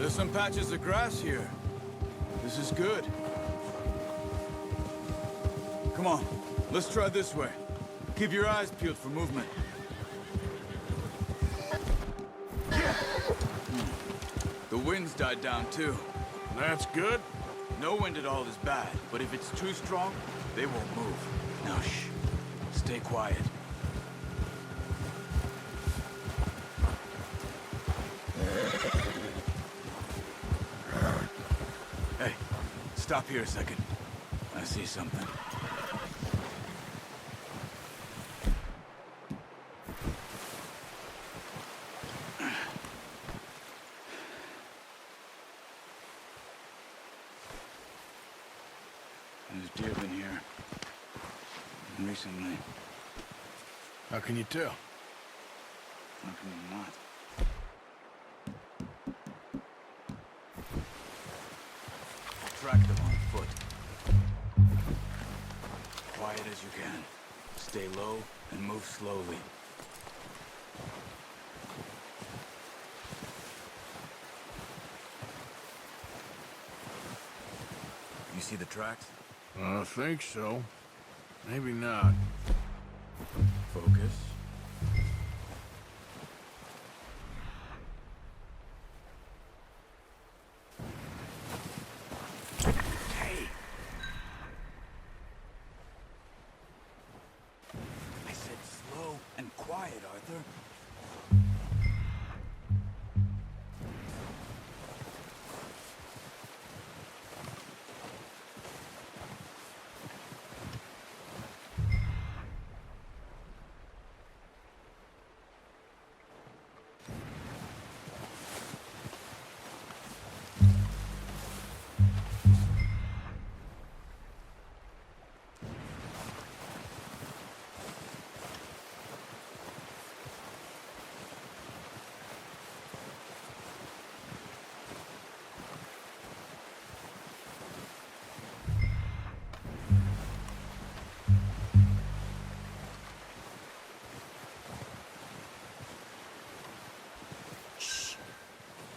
There's some patches of grass here. This is good. Come on, let's try this way. Keep your eyes peeled for movement. The wind's died down too. That's good. No wind at all is bad, but if it's too strong, they won't move. Now shh. Stay quiet. Hey, stop here a second. I see something. There's deer been here recently. How can you tell? How can you not? Track them on foot. Quiet as you can. Stay low and move slowly. You see the tracks? I think so. Maybe not. Focus. Hey! I said slow and quiet, Arthur.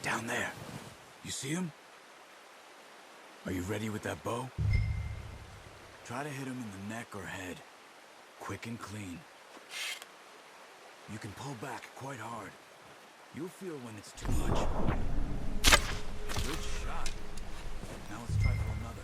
Down there. You see him? Are you ready with that bow? Try to hit him in the neck or head. Quick and clean. You can pull back quite hard. You'll feel when it's too much. Good shot. Now let's try for another.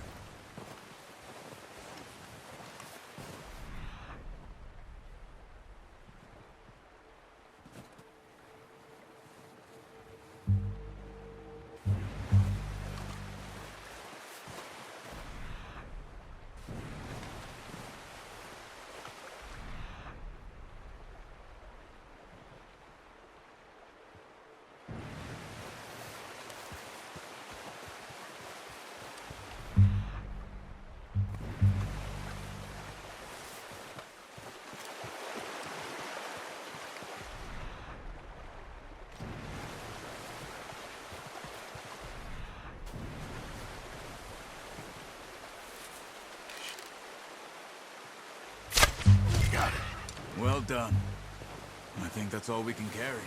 Got it. Well done. I think that's all we can carry.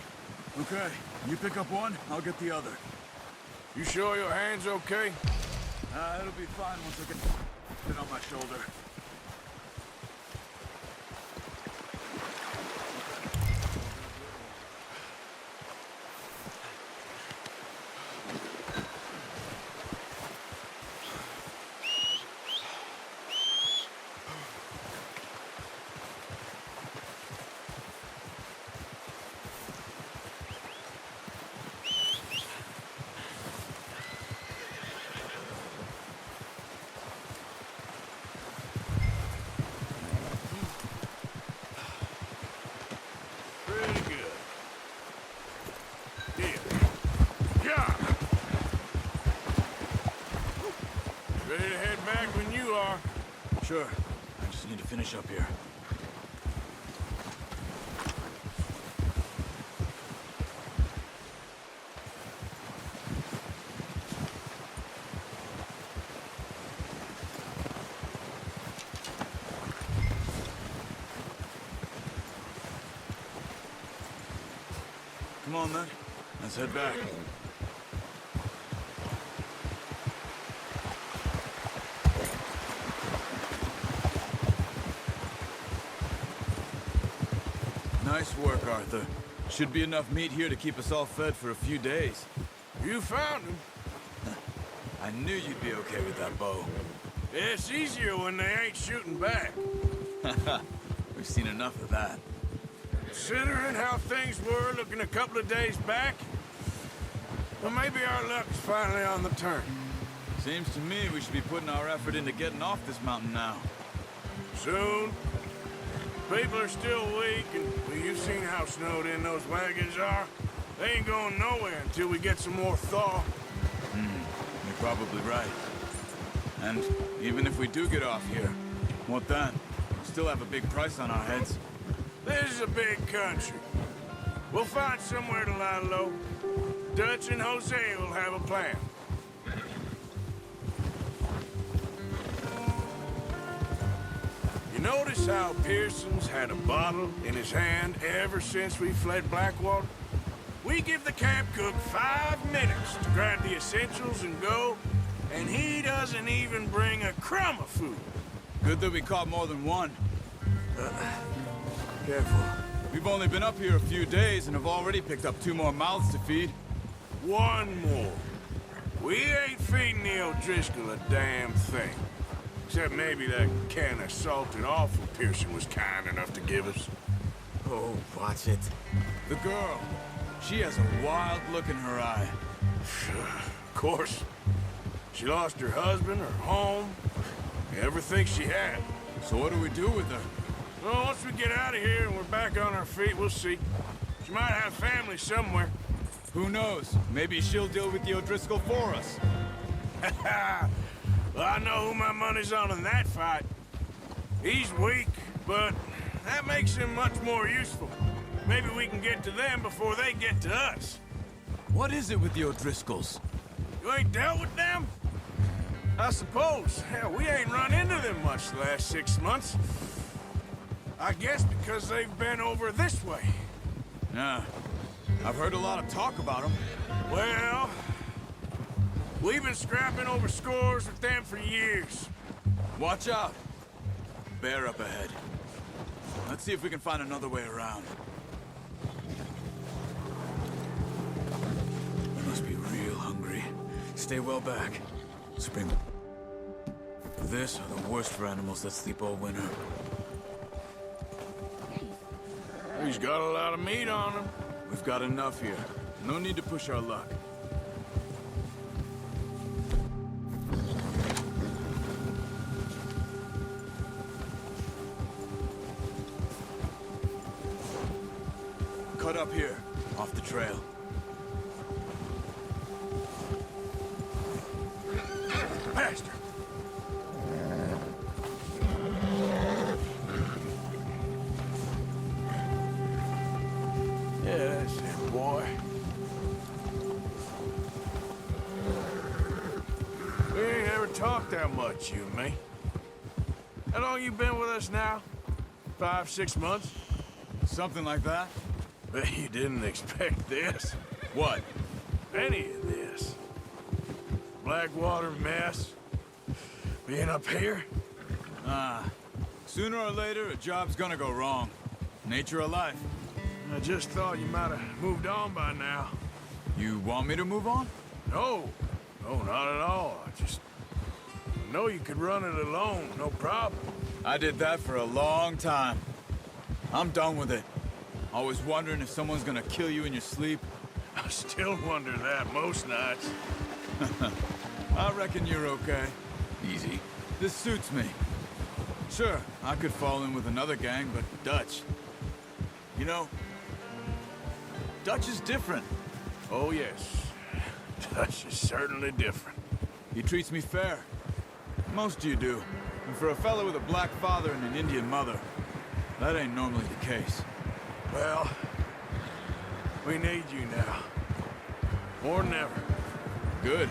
Okay, you pick up one, I'll get the other. You sure your hand's okay? It'll be fine once I get it on my shoulder. Pretty good. Here. Yeah. Ready to head back when you are. Sure. I just need to finish up here. Come on, then. Let's head back. Nice work, Arthur. Should be enough meat here to keep us all fed for a few days. You found him. I knew you'd be okay with that bow. It's easier when they ain't shooting back. We've seen enough of that. Considering how things were looking a couple of days back, well, maybe our luck's finally on the turn. Seems to me we should be putting our effort into getting off this mountain now. Soon. People are still weak, and well, you've seen how snowed in those wagons are. They ain't going nowhere until we get some more thaw. You're probably right. And even if we do get off here, what then? We'll still have a big price on our heads. This is a big country. We'll find somewhere to lie low. Dutch and Hosea will have a plan. You notice how Pearson's had a bottle in his hand ever since we fled Blackwater? We give the camp cook 5 minutes to grab the essentials and go, and he doesn't even bring a crumb of food. Good that we caught more than one. Careful. We've only been up here a few days and have already picked up 2 more mouths to feed. One more. We ain't feeding the O'Driscoll a damn thing. Except maybe that can of salted offal Pearson was kind enough to give us. Oh, watch it. The girl. She has a wild look in her eye. Of course. She lost her husband, her home, everything she had. So what do we do with her? Well, once we get out of here and we're back on our feet, we'll see. She might have family somewhere. Who knows? Maybe she'll deal with the O'Driscoll for us. Well, I know who my money's on in that fight. He's weak, but that makes him much more useful. Maybe we can get to them before they get to us. What is it with the O'Driscolls? You ain't dealt with them? I suppose. Hell, we ain't run into them much the last 6 months. I guess because they've been over this way. Yeah. I've heard a lot of talk about them. Well, we've been scrapping over scores with them for years. Watch out. Bear up ahead. Let's see if we can find another way around. We must be real hungry. Stay well back. Spring. This are the worst for animals that sleep all winter. He's got a lot of meat on him. We've got enough here. No need to push our luck. Cut up here, off the trail. Master! Yeah, that's it, boy. We ain't ever talked that much, you and me. How long you been with us now? 5, 6 months? Something like that? Bet you didn't expect this. What? Any of this. Blackwater mess. Being up here? Sooner or later, a job's gonna go wrong. Nature of life. I just thought you might have moved on by now. You want me to move on? No. No, not at all. I know you could run it alone, no problem. I did that for a long time. I'm done with it. Always wondering if someone's gonna kill you in your sleep. I still wonder that most nights. I reckon you're okay. Easy. This suits me. Sure, I could fall in with another gang, but Dutch... You know, Dutch is different. Oh, yes. Dutch is certainly different. He treats me fair. Most of you do. And for a fellow with a black father and an Indian mother, that ain't normally the case. Well, we need you now. More than ever. Good.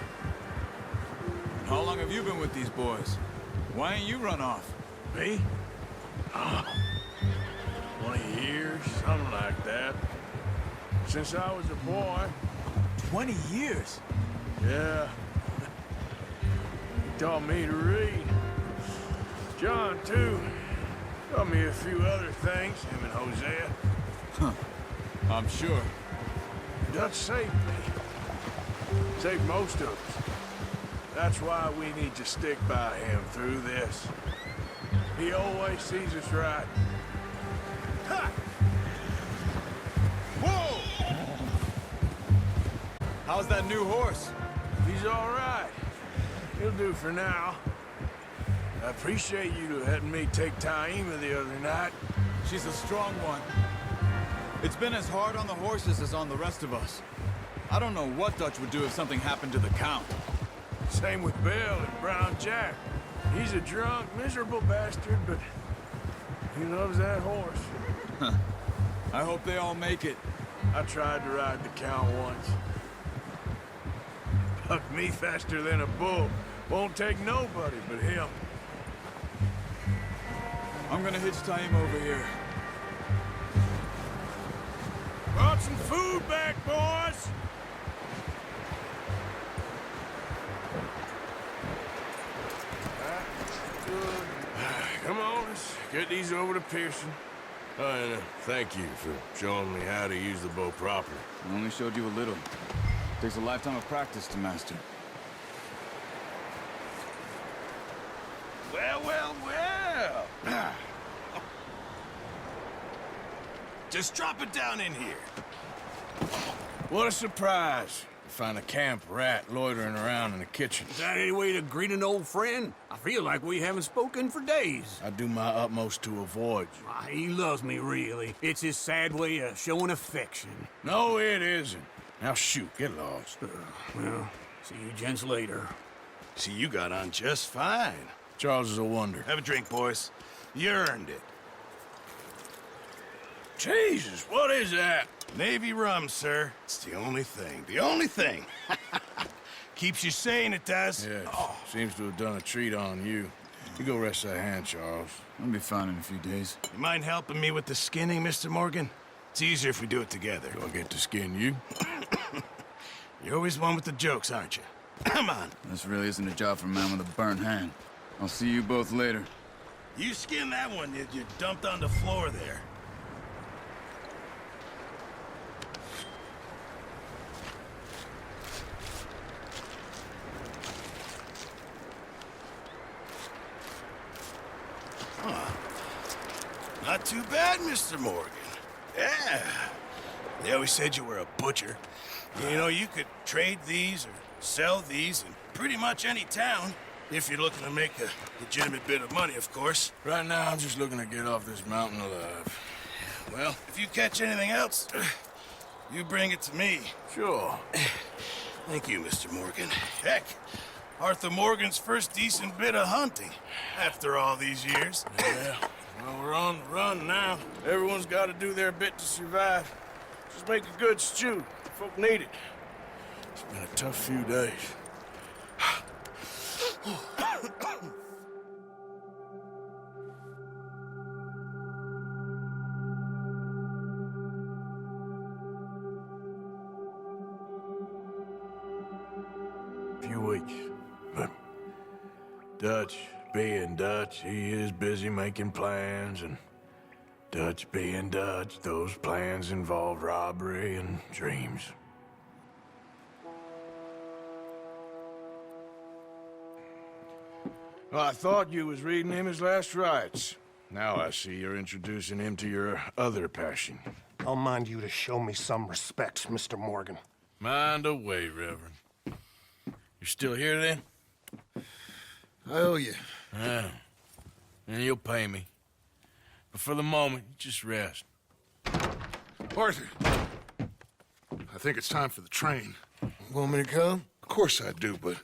And how long have you been with these boys? Why ain't you run off? Me? 20 years, something like that. Since I was a boy. 20 years? Yeah. He taught me to read. John, too. Taught me a few other things, him and Hosea. I'm sure. Dutch saved me. Saved most of us. That's why we need to stick by him through this. He always sees us right. Ha! Whoa! How's that new horse? He's all right. He'll do for now. I appreciate you letting me take Taima the other night. She's a strong one. It's been as hard on the horses as on the rest of us. I don't know what Dutch would do if something happened to the Count. Same with Bill and Brown Jack. He's a drunk, miserable bastard, but he loves that horse. I hope they all make it. I tried to ride the Count once. Bucked me faster than a bull. Won't take nobody but him. I'm gonna hitch Taima over here. Brought some food back, boys! Come on, let's get these over to Pearson. And thank you for showing me how to use the bow properly. I only showed you a little. Takes a lifetime of practice to master. Well, well, well! Just drop it down in here. What a surprise to find a camp rat loitering around in the kitchen. Is that any way to greet an old friend? I feel like we haven't spoken for days. I do my utmost to avoid you. He loves me, really. It's his sad way of showing affection. No, it isn't. Now shoot, get lost. Well, see you gents later. See, you got on just fine. Charles is a wonder. Have a drink, boys. You earned it. Jesus, what is that? Navy rum, sir. It's the only thing. The only thing. Keeps you sane, it does. Yes, seems to have done a treat on you. You go rest that hand, Charles. I'll be fine in a few days. You mind helping me with the skinning, Mr. Morgan? It's easier if we do it together. Do I get to skin you? You're always one with the jokes, aren't you? Come on. This really isn't a job for a man with a burnt hand. I'll see you both later. You skin that one you dumped on the floor there. Not too bad, Mr. Morgan. Yeah. They always said you were a butcher. You know, you could trade these or sell these in pretty much any town. If you're looking to make a legitimate bit of money, of course. Right now, I'm just looking to get off this mountain alive. Well, if you catch anything else, you bring it to me. Sure. Thank you, Mr. Morgan. Heck, Arthur Morgan's first decent bit of hunting after all these years. Yeah. Well, we're on the run now. Everyone's got to do their bit to survive. Just make a good stew. Folk need it. It's been a tough few days. Few weeks, but Dutch being Dutch, he is busy making plans, and Dutch being Dutch, those plans involve robbery and dreams. Well, I thought you was reading him his last rites. Now I see you're introducing him to your other passion. I'll mind you to show me some respect, Mr. Morgan. Mind away, Reverend. You're still here, then? I owe you. Yeah. And you'll pay me. But for the moment, just rest. Arthur, I think it's time for the train. Want me to come? Of course I do, but